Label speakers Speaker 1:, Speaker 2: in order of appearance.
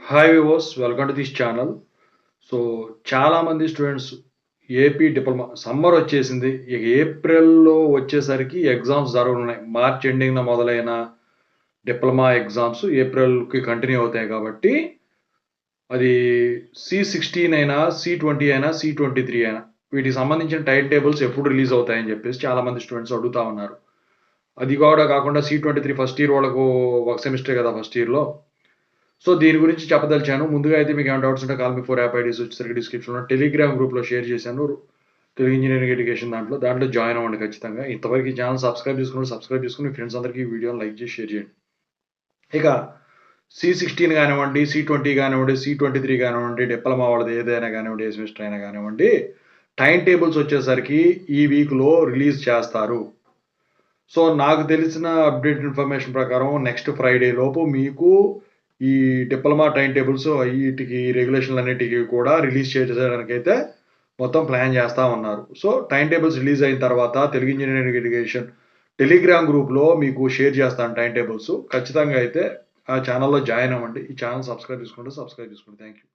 Speaker 1: Hi వివోస్, welcome to this channel. So చాలామంది students AP diploma summer వచ్చేసింది. ఇక ఏప్రిల్‌లో వచ్చేసరికి ఎగ్జామ్స్ జరగనున్నాయి. మార్చ్ ఎండింగ్‌న మొదలైన డిప్లొమా ఎగ్జామ్స్ ఏప్రిల్‌కి కంటిన్యూ అవుతాయి కాబట్టి అది C16 అయినా, C20 అయినా, C23 అయినా వీటికి సంబంధించిన టైమ్ టేబుల్స్ ఎప్పుడు రిలీజ్ అవుతాయని చెప్పేసి చాలామంది స్టూడెంట్స్ అడుగుతా ఉన్నారు. అది కూడా కాకుండా C23 ఫస్ట్ ఇయర్ వాళ్ళకు ఒక సెమిస్టరే కదా ఫస్ట్ ఇయర్‌లో. సో దీని గురించి చెప్పదలిచాను. ముందుగా అయితే మీకు ఏమైనా డౌట్స్ ఉంటే కాల్ మీ 4 యాప్ ఐడీస్ వచ్చేసరికి డిస్క్రిప్షన్‌లో టెలిగ్రామ్ గ్రూప్‌లో షేర్ చేశాను. తెలుగు ఇంజినీరింగ్ ఎడ్యుకేషన్ దాంట్లో జాయిన్ అవ్వండి ఖచ్చితంగా. ఇంతవరకు ఈ ఛానల్ సబ్స్క్రైబ్ చేసుకొని మీ ఫ్రెండ్స్ అందరికీ ఈ వీడియోని లైక్ చేసి షేర్ చేయండి. ఇక C16 కానివ్వండి, C20 కానివ్వండి, C23 కానివ్వండి, డిప్లొమా వాళ్ళది ఏదైనా కానివ్వండి, ఏ సెమిస్టర్ అయినా కానివ్వండి, టైమ్ టేబుల్స్ వచ్చేసరికి ఈ వీక్‌లో రిలీజ్ చేస్తారు. సో నాకు తెలిసిన అప్డేట్ ఇన్ఫర్మేషన్ ప్రకారం నెక్స్ట్ ఫ్రైడే లోపు మీకు ఈ డిప్లొమా టైమ్ టేబుల్స్ వీటికి రెగ్యులేషన్లు అన్నిటికీ కూడా రిలీజ్ చేయడానికైతే మొత్తం ప్లాన్ చేస్తూ ఉన్నారు. సో టైమ్ టేబుల్స్ రిలీజ్ అయిన తర్వాత తెలుగు ఇంజనీరింగ్ ఎడ్యుకేషన్ టెలిగ్రామ్ గ్రూప్లో మీకు షేర్ చేస్తాను టైమ్ టేబుల్స్. ఖచ్చితంగా అయితే ఆ ఛానల్లో జాయిన్ అవ్వండి. ఈ ఛానల్ సబ్స్క్రైబ్ చేసుకోండి. Thank you.